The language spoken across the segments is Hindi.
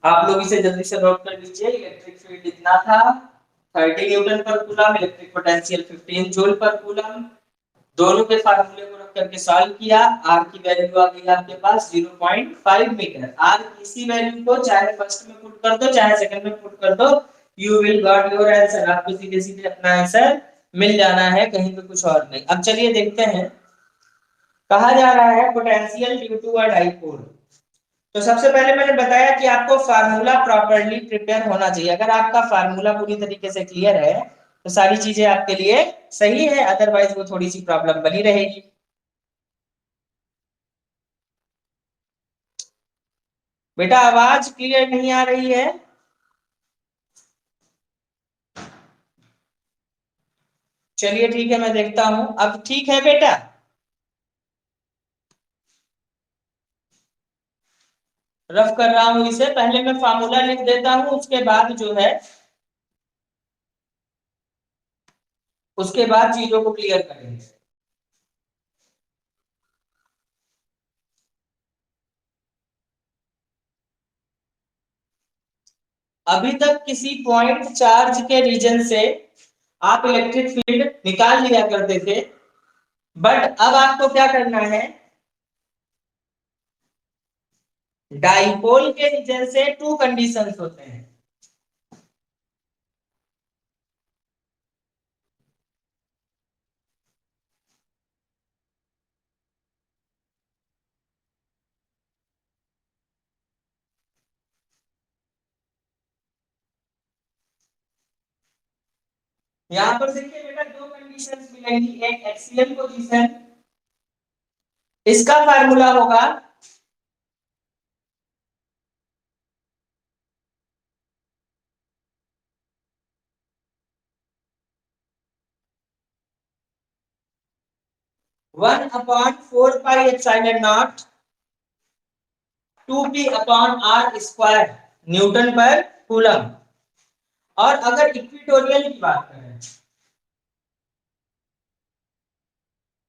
आप लोग इसे जल्दी से नोट कर लीजिए। इलेक्ट्रिक फील्ड इतना था 30 न्यूटन पर कूलम, इलेक्ट्रिक पोटेंशियल 15 जूल पर कूलम। दोनों के फार्मूले को रख करके सॉल्व किया। आर की वैल्यू आ गई आपके पास 0.5 मीटर। आर किसी वैल्यू को चाहे फर्स्ट में पुट कर दो चाहे सेकंड में पुट कर दो, you will got your answer. आपको सीधे सीधे अपना आंसर मिल जाना है, कहीं पे कुछ और नहीं। अब चलिए देखते हैं, कहा जा रहा है potential due to a dipole. तो सबसे पहले मैंने बताया कि आपको फार्मूला प्रॉपर्ली प्रिपेयर होना चाहिए। अगर आपका फार्मूला पूरी तरीके से क्लियर है तो सारी चीजें आपके लिए सही है, अदरवाइज वो थोड़ी सी प्रॉब्लम बनी रहेगी। बेटा आवाज क्लियर नहीं आ रही है? चलिए ठीक है, मैं देखता हूं। अब ठीक है बेटा? रफ कर रहा हूं इसे, पहले मैं फार्मूला लिख देता हूं, उसके बाद चीजों को क्लियर करेंगे। अभी तक किसी पॉइंट चार्ज के रीजन से आप इलेक्ट्रिक फील्ड निकाल लिया करते थे, बट अब आपको क्या करना है, डाइपोल के रीजन से टू कंडीशंस होते हैं। यहां पर देखिए बेटा, दो कंडीशंस मिलेंगी। एक एक्सियल पोजीशन, इसका फार्मूला होगा one upon 4 pi epsilon not 2p/r² Newton पर कूलम। और अगर इक्विटोरियल की बात करें,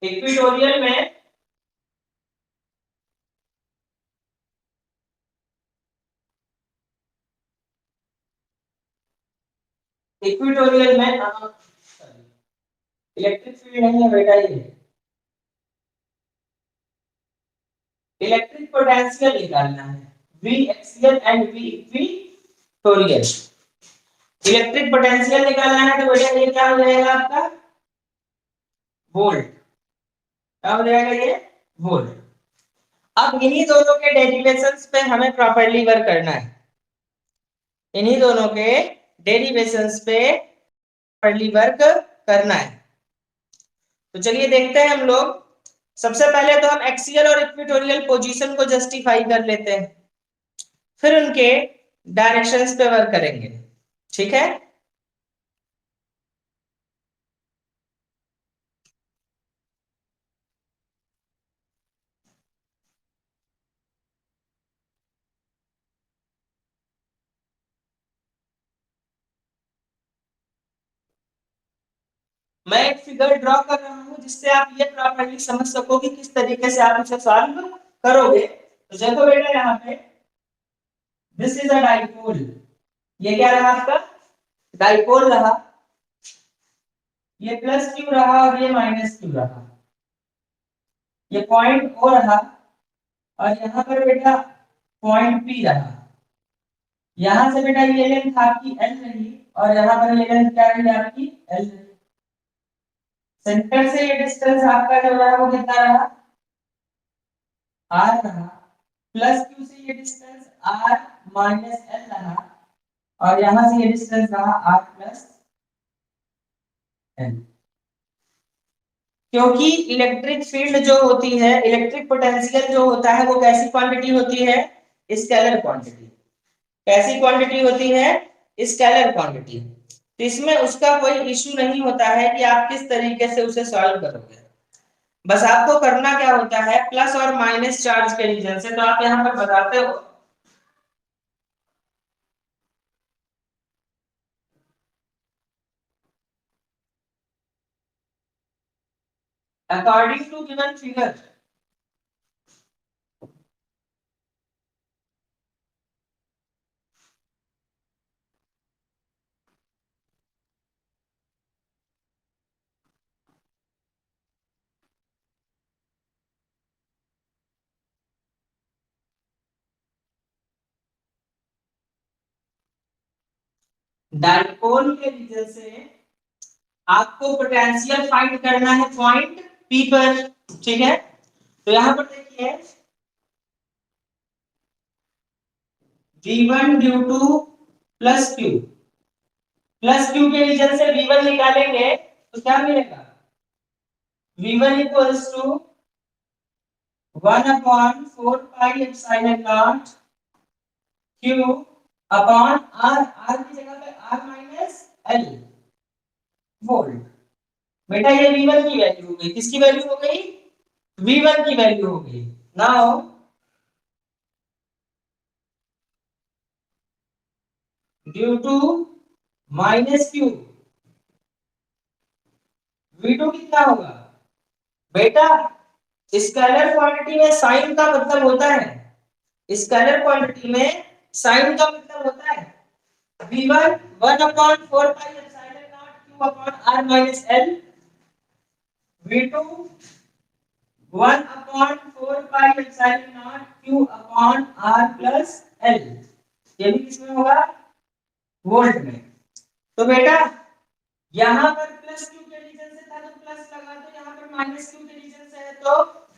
इक्विटोरियल में इक्विटोरियल में इलेक्ट्रिक फील्ड नहीं है बेटा, ये इलेक्ट्रिक पोटेंशियल निकालना है, V axial and V equatorial. Electric potential निकालना है तो बेटा ये क्या हो जाएगा आपका, वोल्ट। क्या हो जाएगा ये, वोल्ट। अब इन्हीं दोनों के डेरिवेशंस पे हमें प्रॉपर्ली वर्क करना है। इन्हीं दोनों के डेरिवेशंस पे प्रॉपर्ली वर्क करना है। तो चलिए देखते हैं हम लोग। सबसे पहले तो हम एक्सियल और इक्वेटोरियल पोजीशन को जस्टिफाई कर लेते हैं, फिर उनके डायरेक्शंस पे वर्क करेंगे। ठीक है, मैं एक फिगर ड्रॉ कर रहा हूं जिससे आप ये प्रॉपर्ली समझ सको कि किस तरीके से आप इसे सॉल्व करोगे। तो देखो बेटा, यहाँ पे दिस इज अ डाइपोल। ये क्या रहा आपका, डाइपोल रहा। ये प्लस क्यू रहा और ये माइनस क्यू रहा। ये पॉइंट ओ रहा और यहाँ पर बेटा पॉइंट पी रहा। यहाँ से बेटा ये लेंथ आपकी एल रही और यहाँ पर ये लेंथ क्या रही आपकी, एल रही। सेंटर से ये डिस्टेंस आपका जो रहा वो कितना रहा, आर रहा। प्लस क्यू से ये डिस्टेंस आर माइनस एल रहा और यहाँ से ये डिस्टेंस रहा आर प्लस एल। क्योंकि इलेक्ट्रिक फील्ड जो होती है, इलेक्ट्रिक पोटेंशियल जो होता है वो कैसी क्वांटिटी होती है, स्केलर क्वांटिटी। कैसी क्वांटिटी होती है, स्केलर क्वांटिटी। तो इसमें उसका कोई इश्यू नहीं होता है कि आप किस तरीके से उसे सॉल्व करोगे। बस आपको करना क्या होता है, प्लस और माइनस चार्ज के रीजन से, तो आप यहाँ पर बताते हो according to given figure. Dipole के रीजन से आपको पोटेंशियल फाइंड करना है पॉइंट पी पर, ठीक है। तो यहां पर देखिए V1 due to plus q के रीजन से V1 निकालेंगे तो क्या मिलेगा, V1 equals to 1 upon 4 pi epsilon naught q upon r की जगह पे आर माइनस एल वोल्ट। बेटा ये V1 की वैल्यू हो गई, किसकी वैल्यू हो गई, V1 की वैल्यू हो गई। Now due to minus q V2 कितना होगा, बेटा स्केलर क्वांटिटी में साइन का मतलब होता है, स्केलर क्वांटिटी में साइन का मतलब होता है V1 1 upon 4 pi epsilon not q upon r minus l, V2 1 upon 4 pi epsilon not q upon r plus l। ये भी किसमें होगा, वोल्ट में। तो बेटा यहाँ पर प्लस क्यू के रीजन से था तो प्लस लगा दो, यहाँ पर माइनस क्यू के रीजन से है तो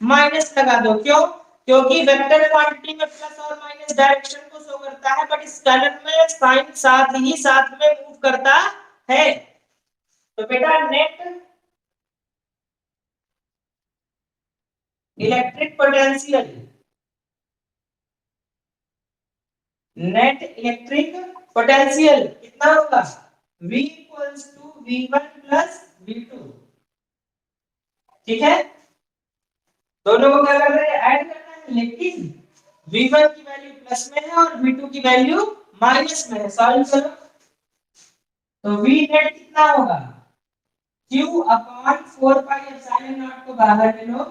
माइनस लगा दो। क्यों, क्योंकि वेक्टर क्वांटिटी में प्लस और माइनस डायरेक्शन को शो करता है, बट स्केलर में साइन साथ में मूव करता है। तो बेटा नेट इलेक्ट्रिक पोटेंशियल कितना होगा, V equals to V1 plus V2, ठीक है। दोनों को क्या कर रहे हैं, ऐड करना है, लेकिन V1 की वैल्यू प्लस में है और V2 की वैल्यू माइनस में है। सॉल्व करो तो V नेट कितना होगा, Q upon 4 pi epsilon not को बाहर ले लो,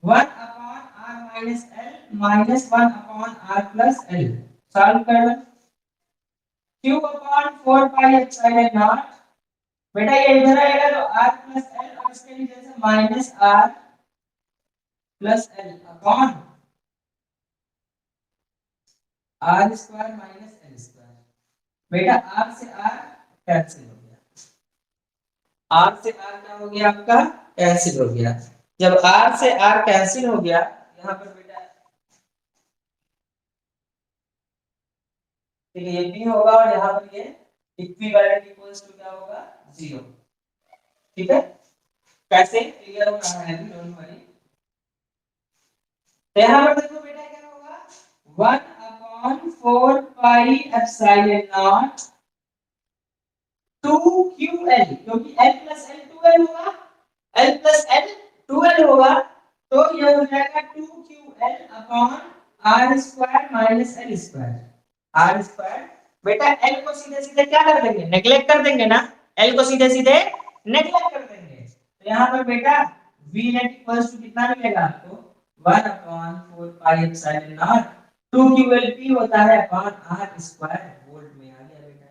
1 upon r minus l minus 1 upon r plus l। Solve करो Q upon 4 pi epsilon not, बेटा ये इधर आएगा तो r प्लस l और इसके नीचे से minus r plus l upon r square minus l square. बेटा आर से आर कैंसिल हो गया, आर से आर क्या हो गया आपका, कैंसिल हो गया। जब आर से आर कैंसिल हो गया यहाँ पर बेटा, ठीक है, ये भी होगा और यहाँ पर ये इक्विवेलेंट इक्वल्स टू क्या होगा, 0। ठीक है, कैसे क्लियर हो रहा है, डोंट वरी। तो यहाँ पर देखो बेटा क्या होगा, 1 upon 4 pi epsilon not 2ql, क्योंकि l प्लस l 2l होगा, l प्लस l 2l होगा, तो यह हो जाएगा 2ql upon r square minus l square, r square. बेटा l को सीधे सीधे क्या कर देंगे, नेग्लेक्ट कर देंगे ना, l को सीधे सीधे नेग्लेक्ट कर देंगे। तो यहाँ पर बेटा v नेट इक्वल्स टू कितना मिलेगा आपको, 1 upon 4 pi epsilon not 2ql p होता है अपॉन r स्क्वायर वोल्ट में। आ गया बेटा,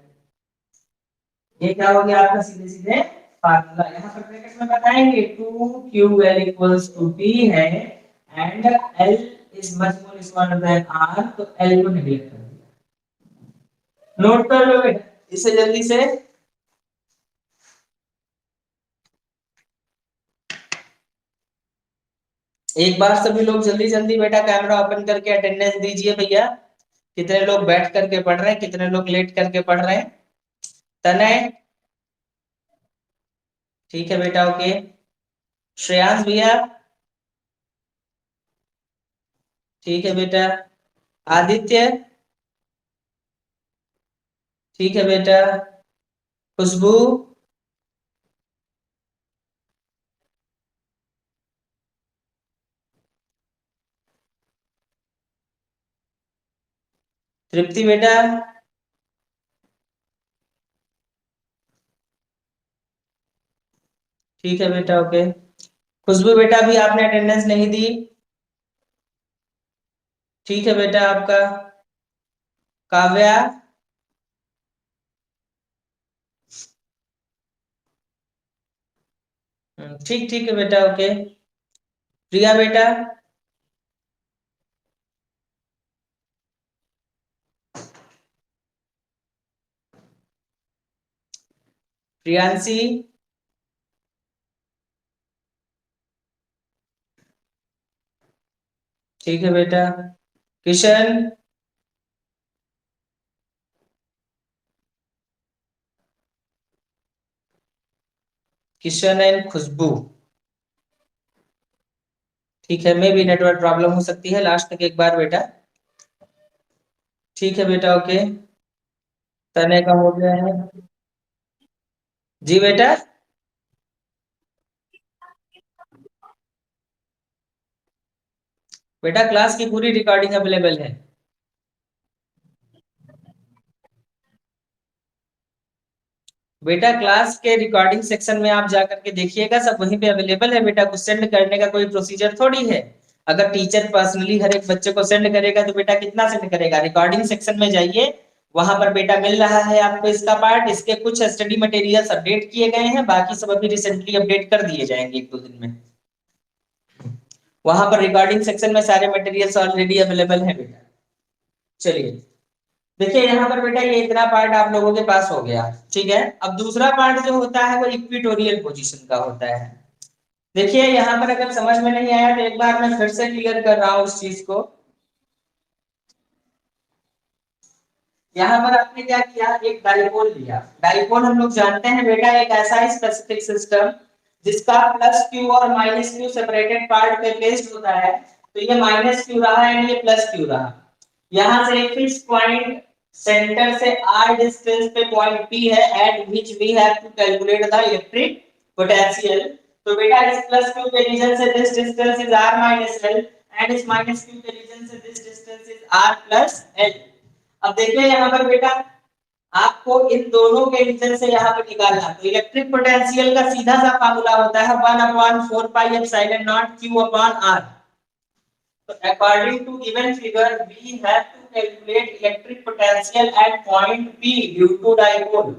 ये क्या हो गया आपका सीधे सीधे फार्मूला। यहाँ पर ब्रैकेट में बताएंगे 2ql इक्वल्स टू p है and l is much more smaller than r, तो l को नेगलेक्ट कर दिया। नोट कर लो बेटा इसे जल्दी से। एक बार सभी लोग जल्दी जल्दी बेटा कैमरा ओपन करके अटेंडेंस दीजिए भैया, कितने लोग बैठ करके पढ़ रहे हैं, कितने लोग लेट करके पढ़ रहे हैं। तनय, ठीक है बेटा, ओके। श्रेयांश भैया, ठीक है बेटा। आदित्य, ठीक है बेटा। खुशबू, तृप्ति बेटा, ठीक है बेटा, ओके। खुशबू बेटा भी आपने अटेंडेंस नहीं दी, ठीक है बेटा आपका। काव्या, ठीक ठीक है बेटा, ओके। प्रिया बेटा, प्रियांशी, ठीक है बेटा। किशन, किशन एंड खुशबू, ठीक है। मे भी नेटवर्क प्रॉब्लम हो सकती है, लास्ट तक एक बार बेटा। ठीक है बेटा, ओके। तने का हो गया है। जी बेटा। बेटा क्लास की पूरी रिकॉर्डिंग अवेलेबल है। बेटा क्लास के रिकॉर्डिंग सेक्शन में आप जाकर के देखिएगा, सब वहीं पे अवेलेबल है बेटा। कुछ सेंड करने का कोई प्रोसीजर थोड़ी है। अगर टीचर पर्सनली हर एक बच्चे को सेंड करेगा तो बेटा कितना सेंड करेगा? रिकॉर्डिंग सेक्शन में जाइए, वहां पर बेटा मिल रहा है आपको इसका पार्ट। इसके कुछ स्टडी मटेरियल्स अपडेट किए गए हैं, बाकी सब अभी रिसेंटली अपडेट कर दिए जाएंगे एक दो दिन में। वहां पर रिकॉर्डिंग सेक्शन में सारे मटेरियल्स ऑलरेडी अवेलेबल है बेटा। चलिए, देखिए यहाँ पर बेटा ये इतना पार्ट आप लोगों के पास हो गया, ठीक है। अब दूसरा पार्ट जो होता है वो इक्विटोरियल पोजीशन का होता है। देखिए यहाँ पर अगर समझ में नहीं आया तो एक बार मैं फिर से क्लियर कर रहा हूँ उस चीज को। यहाँ पर आपने क्या किया, एक डाइपोल लिया। डाइपोल हम लोग जानते हैं बेटा एक ऐसा स्पेसिफिक सिस्टम जिसका प्लस क्यू और माइनस क्यू सेपरेटेड पार्ट पे प्लेस्ड होता है। तो ये माइनस क्यू रहा एंड ये प्लस क्यू रहा। यहाँ से एक फिक्स पॉइंट सेंटर से r डिस्टेंस पे पॉइंट P है at which we have to calculate the electric potential. तो बेटा इस प्लस q के रीजन से this distance is r minus l and इस माइनस q के रीजन से this distance is r plus l। अब देखिए यहाँ पर बेटा आपको इन दोनों के रीजन से यहाँ पर निकालना, तो इलेक्ट्रिक पोटेंशियल का सीधा सा फार्मूला होता है 1/4 पाई epsilon not q upon r। So according to given figure, we have to calculate electric potential at point P due to dipole.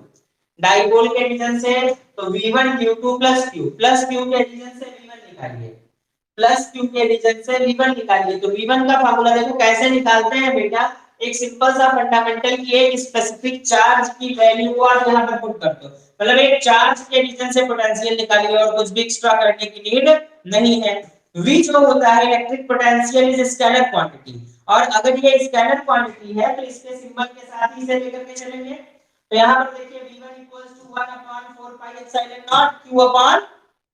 Dipole के रीजन से तो V1 Q2 प्लस Q के रीजन से V1 निकालिए, प्लस Q के रीजन से V1 निकालिए। तो V1 का फार्मूला देखो कैसे निकालते हैं बेटा। एक सिंपल सा फंडामेंटल की एक स्पेसिफिक चार्ज की वैल्यू को आप यहाँ पर पुट कर दो, मतलब एक चार्ज के रीजन से पोटेंशियल निकालिए और कुछ भी एक्स्ट्रा करने की नीड नहीं है। V जो होता है electric potential is scalar quantity, और अगर ये स्केलर क्वांटिटी है तो इसके सिंबल के साथ ही इसे लेकर के चलेंगे। तो यहाँ पर देखिए V1 1 upon 4 pi epsilon not Q upon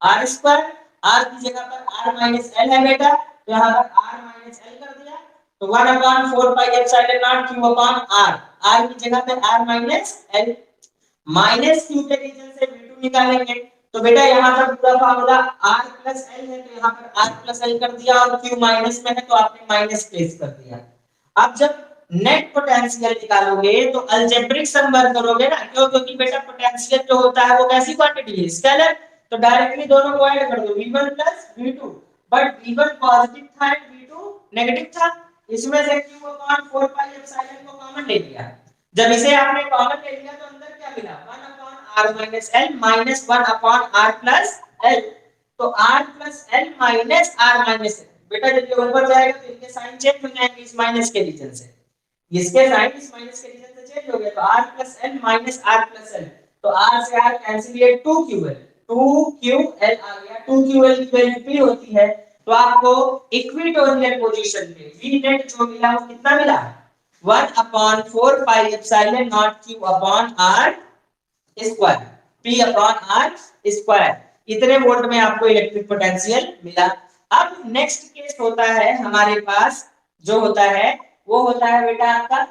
R square. R की जगह पर R माइनस L है बेटा, तो यहाँ पर R माइनस L कर दिया। तो 1 upon 4 pi epsilon not Q upon R, R की जगह पे R minus L। Minus Q के रीजन से V2 निकालेंगे। तो बेटा यहाँ पर पूरा फार्मूला R प्लस L है, तो यहाँ पर R प्लस L कर दिया, और Q माइनस में है तो आपने माइनस प्लेस कर दिया। अब जब नेट पोटेंशियल निकालोगे तो अलजेब्रिक सम वर्क करोगे ना, क्यों? क्योंकि बेटा पोटेंशियल जो होता है वो कैसी क्वांटिटी है, स्केलर। तो डायरेक्टली दोनों को ऐड कर दो, V1 plus V2। But V1 positive था एंड V2 नेगेटिव था, इसमें से Q अपॉन 4 पाई एप्सिलॉन को कॉमन ले लिया। जब इसे आपने कॉमन ले लिया तो अंदर क्या मिला, 1 upon r minus l minus 1 upon r plus l। तो r plus l minus r minus l, बेटा जब ये ऊपर जाएगा तो इनके साइन चेंज हो जाएंगे इस माइनस के रीजन से, इसके साइन इस माइनस के रीजन से चेंज हो गया। तो r plus l minus r plus l, तो r से r कैंसिल, ये 2ql 2ql आ गया। 2ql की वैल्यू p होती है, तो आपको इक्विटोरियल पोजीशन पे v नेट जो मिला वो कितना मिला, 1 upon 4 pi epsilon not Q upon R square, P upon R square. इतने वोल्ट में आपको इलेक्ट्रिक पोटेंशियल मिला। अब नेक्स्ट केस होता है हमारे पास, जो होता है वो होता है बेटा आपका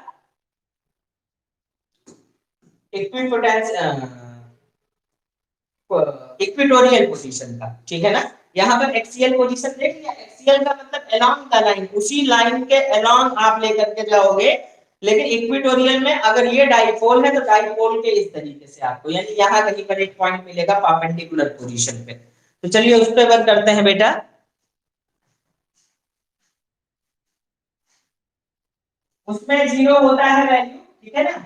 इक्विपोटेंशियल इक्विटोरियल पोजीशन का, ठीक है ना। यहाँ पर एक्सियल पोजीशन देख लिया, एक्सियल का मतलब अलोंग द लाइन, उसी लाइन के अलोंग आप लेकर के जाओगे। लेकिन इक्विटोरियल में अगर ये डाइपोल है तो डाइपोल के इस तरीके से आपको, यानी यहाँ कहीं पर एक पॉइंट मिलेगा परपेंडिकुलर पोजीशन पे। तो चलिए उस पर वर्क करते हैं बेटा। उसमें जीरो होता है वैल्यू, ठीक है ना।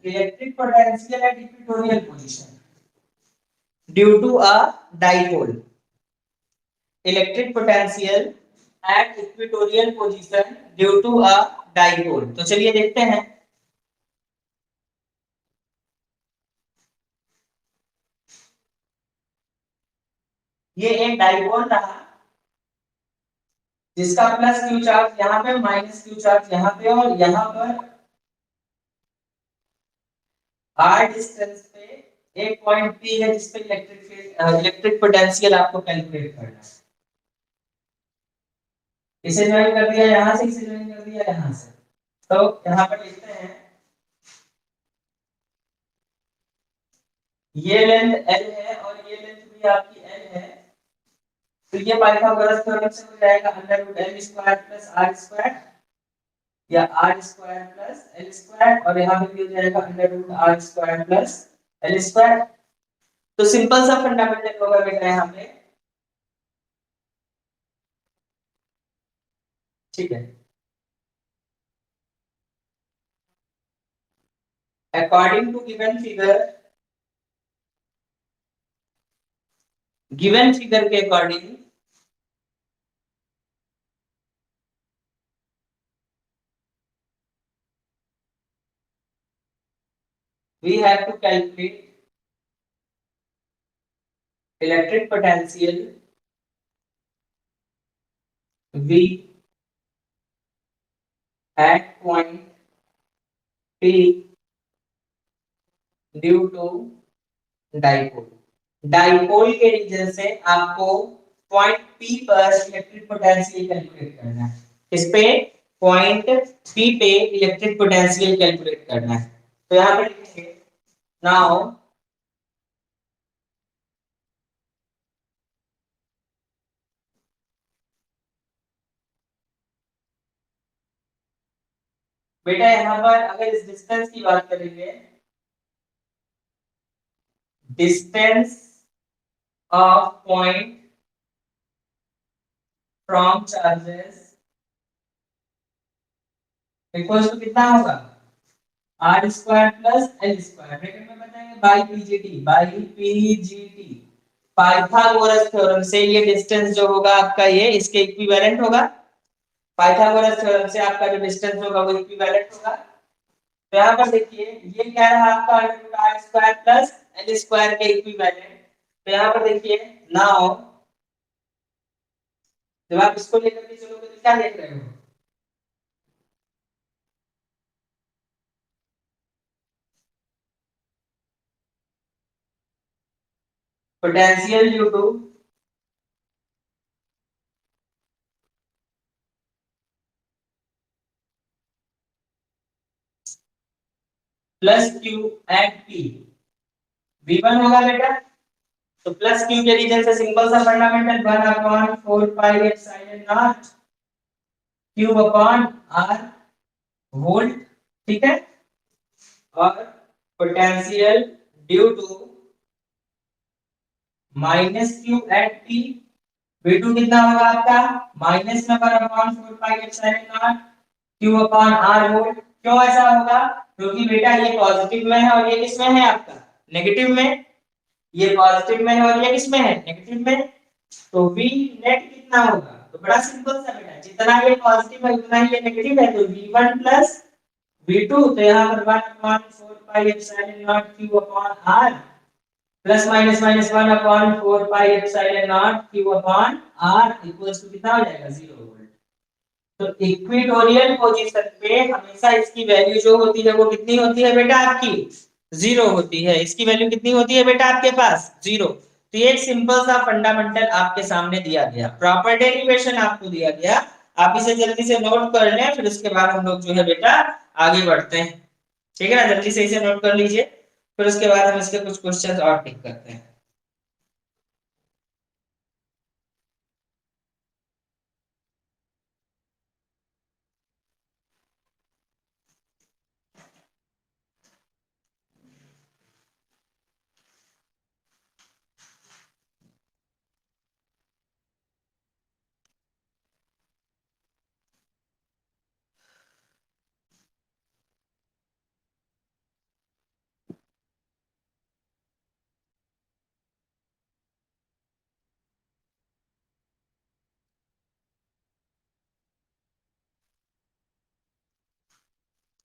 electric potential at equatorial position due to a dipole. Electric potential at equatorial position due to a dipole. तो चलिए देखते हैं. ये एक डाइपोल रहा जिसका प्लस क्यू चार्ज यहाँ पे, माइनस क्यू चार्ज यहाँ पे, और यहाँ पर आर डिस्टेंस पे एक पॉइंट पी है जिस पे इलेक्ट्रिक पोटेंशियल आपको कैलकुलेट करना है. इसे ज्वाइन कर दिया यहाँ से, इसे ज्वाइन कर दिया यहाँ से. तो यहाँ पर लिखते हैं ये लेंथ L है और ये लेंथ भी आपकी L है. तो ये पाइथागोरस थ्योरम से हो जाएगा under root L square plus R square या R square plus L square, और यहाँ पे भी हो जाएगा under root R square plus L square. तो सिंपल सा फंडामेंटल होगा बेटा यहाँ पे. ठीक है. अकॉर्डिंग टू गिवन फिगर के according we have to calculate electric potential V at point P due to dipole. Dipole के रीजन से आपको पॉइंट P पर इलेक्ट्रिक पोटेंशियल कैलकुलेट करना है. इस पे पॉइंट P पे इलेक्ट्रिक पोटेंशियल कैलकुलेट करना है. तो यहाँ पे लिखेंगे नाउ बेटा यहाँ पर अगर इस डिस्टेंस की बात करेंगे, distance of point from charges equals to कितना होगा, r square plus l square. Bracket में बताएंगे बाई पीजीटी. पाइथागोरस थ्योरम से ये डिस्टेंस जो होगा आपका ये इसके इक्विवेलेंट होगा. पाइथागोरस थ्योरम से आपका जो डिस्टेंस होगा वो इक्विवेलेंट होगा. तो यहाँ पर देखिए ये क्या रहा आपका r square plus l square के इक्विवेलेंट. तो यहाँ पर देखिए नाउ जब आप इसको लेकर के चलोगे तो क्या देख रहे हो, potential due to plus q at P. V1 होगा बेटा. तो प्लस क्यू के रीजन से सिंपल सा fundamental 1 upon 4 pi epsilon naught cube upon r volt. ठीक है. और potential due to minus q at P. V2 कितना होगा आपका माइनस में 1 upon 4 pi epsilon naught q upon r volt. क्यों ऐसा होगा, क्योंकि बेटा ये पॉजिटिव में है और ये किस में है आपका नेगेटिव में. ये पॉजिटिव में है और ये किस में है नेगेटिव में. तो V नेट कितना होगा, तो बड़ा सिंपल सा बेटा, जितना ये पॉजिटिव है उतना ही ये नेगेटिव है. तो V1 प्लस V2, तो यहाँ पर 1 upon 4 pi epsilon naught q upon r plus minus minus 1 upon 4 pi epsilon naught q upon r equals to कितना हो जाएगा 0 वोल्ट. तो इक्वेटोरियल पोजीशन पे हमेशा इसकी वैल्यू जो होती है वो कितनी होती है बेटा आपकी 0 होती है. इसकी वैल्यू कितनी होती है बेटा आपके पास 0. तो ये एक सिंपल सा फंडामेंटल आपके सामने दिया गया, प्रॉपर डेरिवेशन आपको दिया गया. आप इसे जल्दी से नोट कर लें, फिर उसके बाद हम लोग जो है बेटा आगे बढ़ते हैं. ठीक है ना, जल्दी से इसे नोट कर लीजिए, फिर उसके बाद हम इसके कुछ क्वेश्चंस और टिक करते हैं.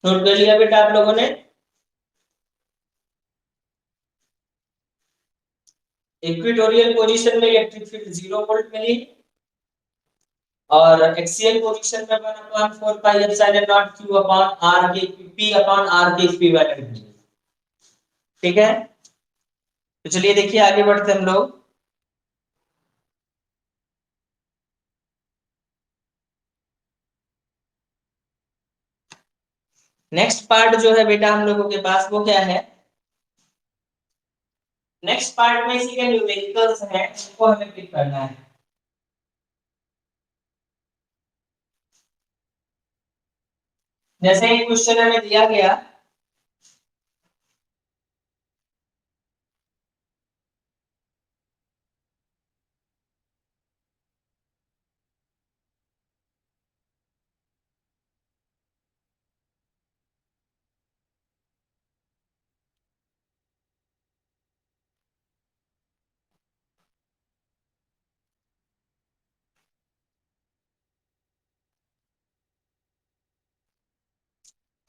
नोट कर लिया बेटा आप लोगों ने? इक्वेटोरियल पोजीशन में इलेक्ट्रिक फील्ड 0 वोल्ट मिली और एक्सियल पोजीशन में 1/4 पाई epsilon not q upon r के p अपॉन r के इक्विवेलेंट मिली। ठीक है, तो चलिए देखिए आगे बढ़ते हम लोग। नेक्स्ट पार्ट जो है बेटा हम लोगों के पास वो क्या है? नेक्स्ट पार्ट में इसी के न्यूमेरिकल्स हैं, उनको हमें पिक करना है। जैसे एक क्वेश्चन हमें दिया गया,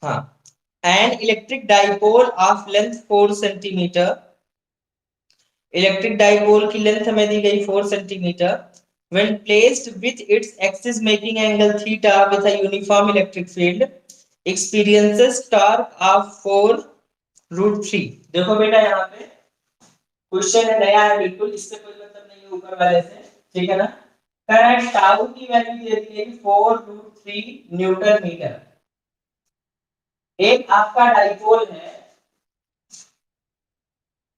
हाँ, an electric dipole of length 4 centimetre, electric dipole की लेंथ हमें दी गई 4 centimetre, when placed with its axis making angle theta with a uniform electric field experiences torque of 4√3। देखो बेटा यहाँ पे क्वेश्चन है, नया है बिल्कुल, इससे कोई मतलब नहीं है ऊपर वाले से, ठीक है ना? करंट टाउ की वैल्यू दे दी है 4√3 न्यूटन मीटर। एक आपका डाइपोल है,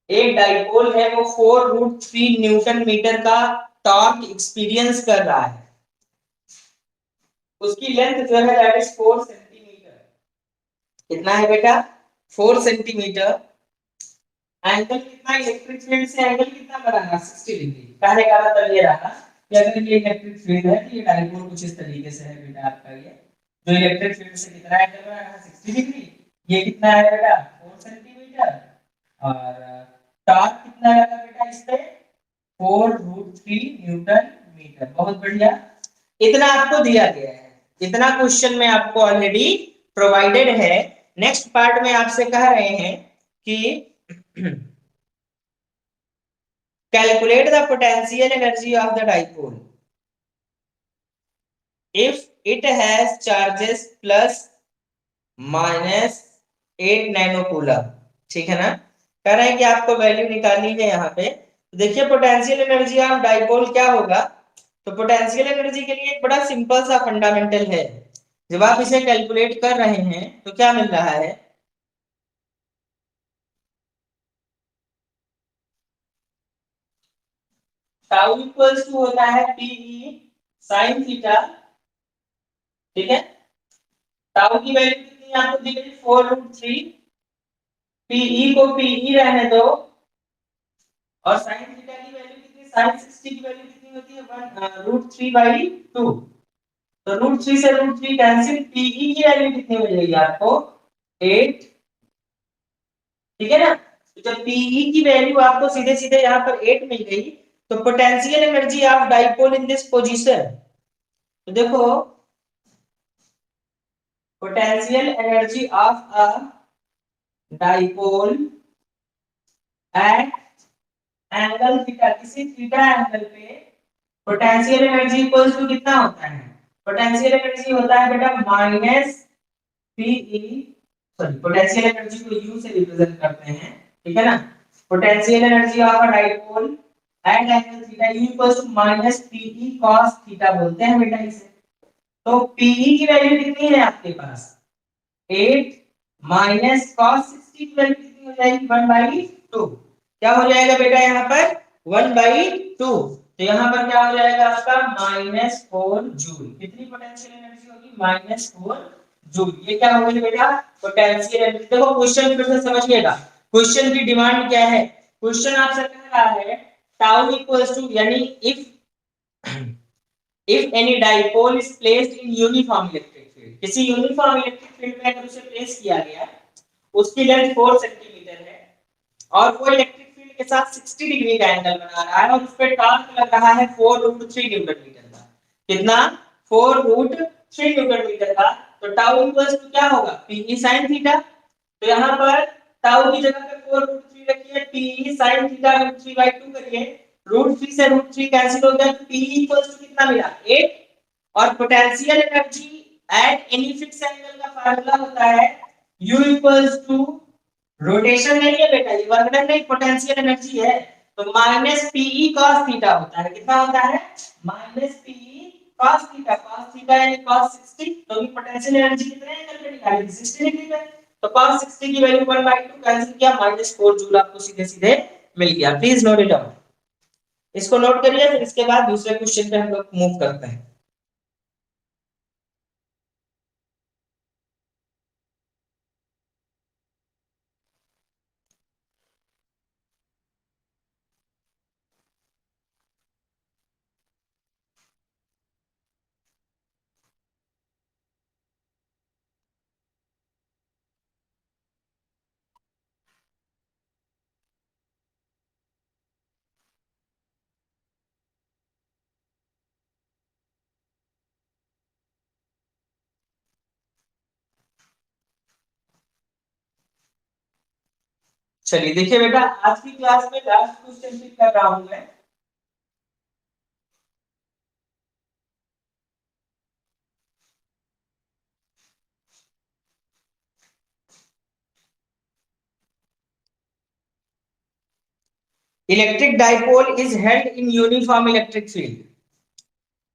एक डाइपोल है वो 4√3 न्यूटन मीटर का टॉर्क एक्सपीरियंस कर रहा है। उसकी लेंथ जो है दैट इज 4 सेंटीमीटर। कितना है बेटा? 4 सेंटीमीटर। एंगल कितना इलेक्ट्रिक फील्ड से एंगल कितना बनाना? 60 डिग्री। कहने का मतलब ये रहा कि अगर ये इलेक्ट्रिक फील्ड है तो ये डाइपोल कुछ इस तरीके से है बेटा आपका, ये जो इलेक्ट्रिक फील्ड से कितना एंगल बनाना? 60 डिग्री। ये कितना है बेटा? 4 सेंटीमीटर। और टॉर्क कितना लगा बेटा इस पे? 4√3 न्यूटन मीटर। बहुत बढ़िया, इतना आपको दिया गया है, इतना क्वेश्चन में आपको ऑलरेडी प्रोवाइडेड है। नेक्स्ट पार्ट में आपसे कह रहे हैं कि calculate the potential energy of the dipole if it has charges plus minus 8 nano coulomb. ठीक है ना? कह रहे हैं कि आपको वैल्यू निकालनी है यहाँ पे। तो देखिए पोटेंशियल एनर्जी ऑफ डाइपोल क्या होगा? तो पोटेंशियल एनर्जी के लिए एक बड़ा सिंपल सा फंडामेंटल है। जब आप इसे कैलकुलेट कर रहे हैं तो क्या मिल रहा है? टाउ इक्वल्स टू होता है पीई साइन थीटा। ठीक है, टाउ की वैल्यू कितनी आपको दी गई? 4√3। पीई को पीई रहने दो, और साइन थीटा की वैल्यू कितनी? साइन 60 की वैल्यू कितनी होती है? 1√3/2। तो √3 से √3 कैंसिल, पीई की वैल्यू कितनी मिल जाएगी आपको? 8। ठीक है ना? तो जब पीई की वैल्यू आपको सीधे सीधे यहाँ पर 8 मिल गई, तो potential energy of dipole in this position, तो देखो potential energy of a dipole at angle theta, किसी थीटा एंगल पे पोटेंशियल एनर्जी इक्वल्स टू कितना होता है? पोटेंशियल एनर्जी होता है बेटा minus PE, sorry potential energy को यू से रिप्रेजेंट करते हैं, ठीक है ना? Potential energy of a dipole at angle theta U equals to minus PE cos theta बोलते हैं बेटा इसे। तो पीई की वैल्यू कितनी है आपके पास? 8 माइनस cos 60 की वैल्यू कितनी हो जाएगी? 1/2। क्या हो जाएगा बेटा यहाँ पर? 1/2। तो यहाँ पर क्या हो जाएगा आपका? -4 जूल। कितनी पोटेंशियल एनर्जी होगी? -4 जूल। ये क्या हो गई बेटा? Potential energy. देखो क्वेश्चन फिर से समझिएगा, क्वेश्चन की डिमांड क्या है? क्वेश्चन आपसे कह रहा है टाउ इक्वल्स टू, यानी if any dipole is placed in uniform electric field, किसी यूनिफॉर्म इलेक्ट्रिक फील्ड में अगर उसे प्लेस किया गया, उसकी लेंथ 4 सेंटीमीटर है और वो इलेक्ट्रिक फील्ड के साथ 60 डिग्री का एंगल बना रहा है और उस पे टॉर्क लग रहा है 4√3 न्यूटन मीटर का। कितना? 4√3 न्यूटन मीटर का। तो टाउ इक्वल्स टू क्या होगा, पीई sin थीटा। तो यहाँ पर टाउ की जगह पे 4√3 रखिए, पीई sin थीटा √3/2 करिए, √3 से √3 कैंसिल हो गया, तो पीई इक्वल्स टू कितना मिला 8। और potential energy at any fix angle का फार्मूला होता है U इक्वल्स टू, रोटेशन नहीं है बेटा, ये वर्क डन नहीं, पोटेंशियल एनर्जी है, तो माइनस पीई cos थीटा होता है। कितना होता है, minus PE cos theta. cos theta यानी cos 60, तो भी पोटेंशियल एनर्जी कितने एंगल पे निकाली, 60 डिग्री पे। तो cos 60 की वैल्यू 1/2 कैंसिल किया, -4 जूल आपको सीधे सीधे मिल गया। प्लीज नोट इट डाउन, इसको नोट करिए, फिर इसके बाद दूसरे क्वेश्चन पे हम लोग मूव करते हैं। चलिए देखिए बेटा, आज की क्लास में लास्ट क्वेश्चन पिक कर रहा हूं मैं। Electric dipole is held in uniform electric field.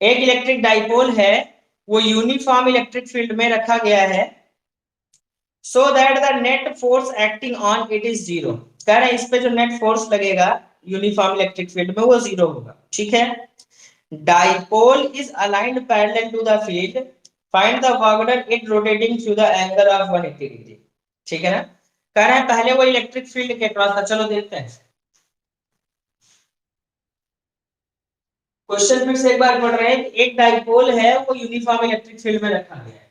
एक इलेक्ट्रिक डाइपोल है, वो यूनिफॉर्म इलेक्ट्रिक फील्ड में रखा गया है, so that the net force acting on it is zero. कह रहे हैं इस पे जो नेट फोर्स लगेगा यूनिफॉर्म इलेक्ट्रिक फील्ड में वो जीरो होगा, ठीक है। Dipole is aligned parallel to the field, find the work done it rotating through the angle of 180 degree. ठीक है ना, कह रहे हैं पहले वो इलेक्ट्रिक फील्ड के क्रॉस था। चलो देखते हैं क्वेश्चन, फिर से एक बार पढ़ रहे हैं। एक डाइपोल है, वो यूनिफॉर्म इलेक्ट्रिक फील्ड में रखा गया है।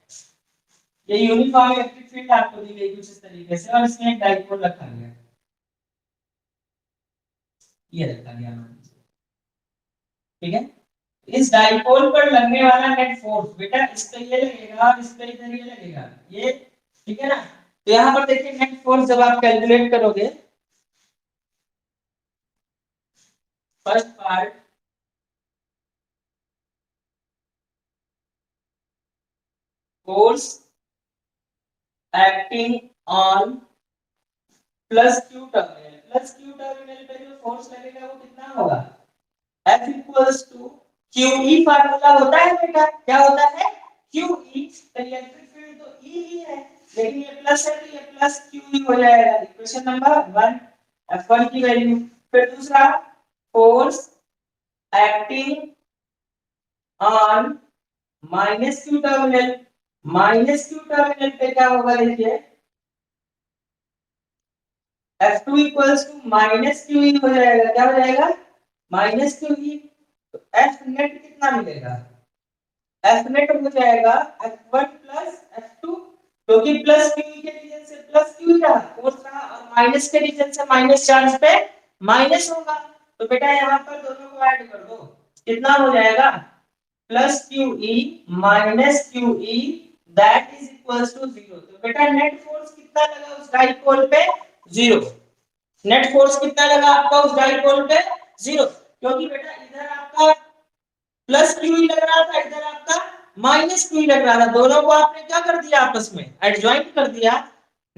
ये यूनिफॉर्म इलेक्ट्रिक फील्ड आपको दी गई कुछ इस तरीके से, और इसमें एक डाइपोल रखा गया है, ये रखा गया, ठीक है। इस डाइपोल पर लगने वाला नेट फोर्स बेटा इस पे ये लगेगा और इस पे इधर ये लगेगा, ये, ठीक है ना। तो यहाँ पर देखिए नेट फोर्स जब आप कैलकुलेट करोगे, first part, force acting on plus q terminal, plus q terminal पे जो फोर्स लगेगा वो कितना होगा, F equals to QE। Formula होता है बेटा, क्या होता है, QE। तो इलेक्ट्रिक फील्ड तो E ही है, लेकिन ये प्लस है तो ये प्लस QE हो जाएगा। इक्वेशन नंबर 1, F1 की वैल्यू। फिर दूसरा, force acting on minus Q terminal, minus Q terminal पे क्या होगा देखिए, F2 equals to minus QE हो जाएगा। क्या हो जाएगा, माइनस QE। तो F नेट कितना मिलेगा, F नेट हो जाएगा F1 प्लस F2, क्योंकि प्लस क्यू के रीजन से प्लस क्यू रहा, फोर्स रहा, और माइनस के रीजन से माइनस चार्ज पे माइनस होगा। तो बेटा यहाँ पर दोनों को ऐड कर दो, कितना हो जाएगा, plus QE minus QE, that is equals to 0। तो बेटा नेट फोर्स कितना लगा उस डाइपोल पे, 0। नेट फोर्स कितना लगा आपका उस डाइपोल पे, 0, क्योंकि बेटा इधर आपका प्लस क्यू ही लग रहा था, इधर आपका माइनस क्यू ही लग रहा था, दोनों को आपने क्या कर दिया, आपस में एडजॉइंट कर दिया।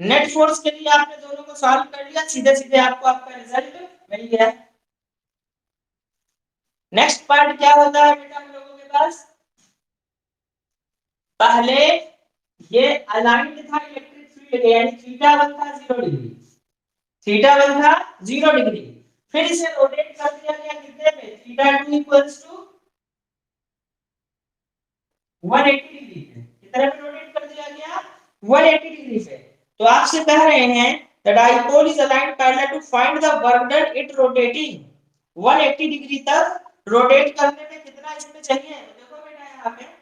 नेट फोर्स के लिए आपने दोनों को सॉल्व कर लिया, सीधे सीधे आपको आपका रिजल्ट मिल गया। नेक्स्ट पार्ट क्या होता है बेटा हम लोगों के पास, पहले ये अलाइंड था इलेक्ट्रिक फील्ड के, यानी थीटा 1 था 0 डिग्री, थीटा 1 था 0 डिग्री, फिर इसे रोटेट कर दिया गया कितने पे, थीटा 2 इक्वल्स टू 180 डिग्री पे। कितने पे रोटेट कर दिया गया, 180 डिग्री पे। तो आपसे कह रहे हैं the dipole is aligned parallel to find the work done it rotating 180 degree तक रोटेट करने में कितना स्पेस चाहिए। तो देखो बेटा यहाँ पे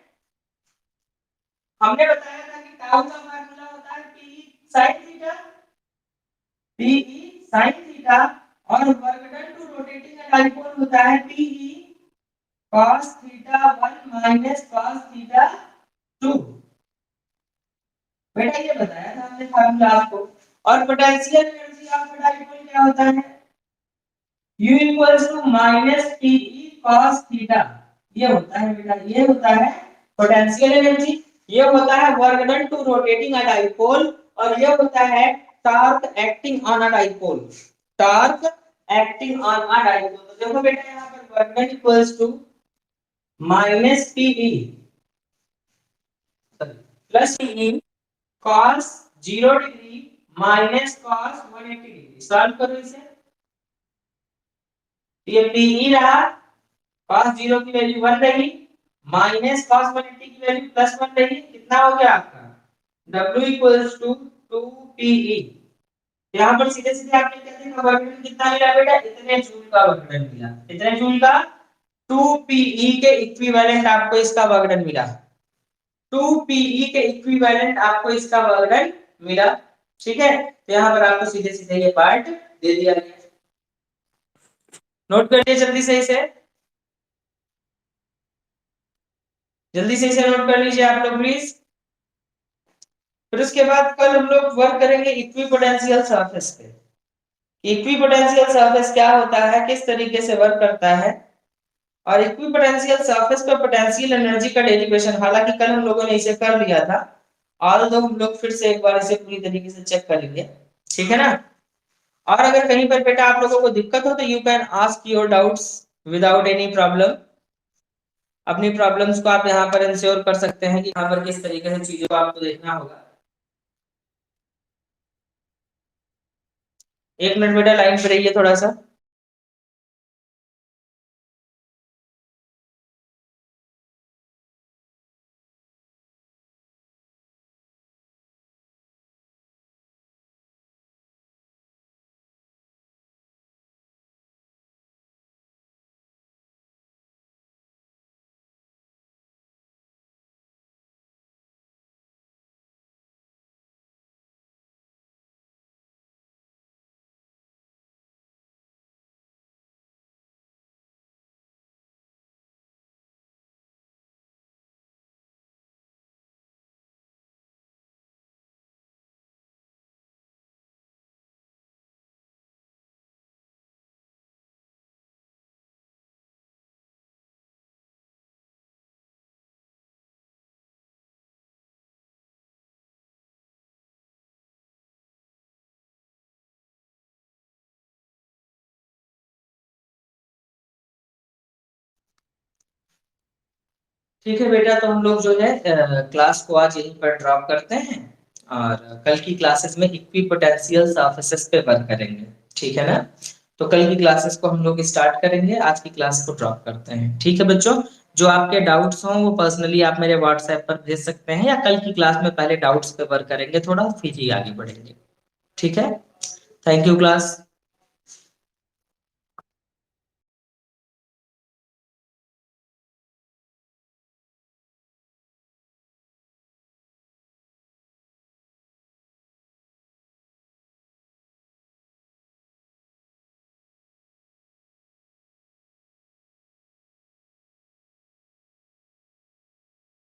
हमने बताया था कि टाउ का फार्मूला होता है P sin theta, P sin theta, और work done to rotating a dipole होता है P cos theta 1 minus cos theta 2। बेटा ये बताया था हमने फार्मूला आपको। और पोटेंशियल एनर्जी ऑफ डाइपोल क्या होता है? U equals to minus T cos theta. ये होता है बेटा, ये होता है पोटेंशियल एनर्जी। ये होता है work done to rotating a dipole, और ये होता है torque acting on a dipole. Torque acting on a dipole. तो देखो बेटा यहाँ पर work done equals to minus TE plus TE cos 0 degree minus cos 180 degree. Solve करो इसे। ये पीई रहा, cos 0 की वैल्यू 1 रही, माइनस cos 180 की वैल्यू प्लस 1 रही। कितना हो गया आपका? W equals to 2PE। यहाँ पर सीधे सीधे आपने क्या देखा, वर्क कितना मिला बेटा? इतने जूल का वर्क मिला। इतने जूल का 2PE के इक्विवेलेंट आपको इसका वर्क मिला। 2PE के इक्विवेलेंट आपको इसका वर्क मिला। ठीक है, तो यहाँ पर आपको सीधे सीधे ये पार्ट दे दिया गया। नोट कर लीजिए जल्दी से इसे, जल्दी से इसे नोट कर लीजिए आप लोग प्लीज। फिर उसके बाद कल हम लोग वर्क करेंगे इक्विपोटेंशियल सरफेस पे। इक्विपोटेंशियल सरफेस क्या होता है, किस तरीके से वर्क करता है, और इक्विपोटेंशियल सरफेस पे पोटेंशियल एनर्जी का डेरिवेशन। हालांकि कल हम लोगों ने इसे कर लिया था, ऑल्दो हम लोग फिर से एक बार इसे पूरी तरीके से चेक कर लेंगे। ठीक है ना? और अगर कहीं पर बेटा आप लोगों को दिक्कत हो तो you can ask your doubts without any problem. अपनी प्रॉब्लम्स को आप यहाँ पर इंश्योर कर सकते हैं कि यहाँ पर किस तरीके से चीजों को आपको देखना होगा। एक मिनट बेटा लाइन पे रहिए थोड़ा सा। ठीक है बेटा, तो हम लोग जो है क्लास को आज यहीं पर ड्रॉप करते हैं, और कल की क्लासेस में इक्विपोटेंशियल सरफेसेस पे वर्क करेंगे। ठीक है ना? तो कल की क्लासेस को हम लोग स्टार्ट करेंगे, आज की क्लास को ड्रॉप करते हैं। ठीक है बच्चों, जो आपके डाउट्स हों वो पर्सनली आप मेरे व्हाट्सएप पर भेज सकते हैं, या कल की क्लास में पहले डाउट्स पे वर्क करेंगे थोड़ा, फिर ही आगे बढ़ेंगे। ठीक है? Thank you class.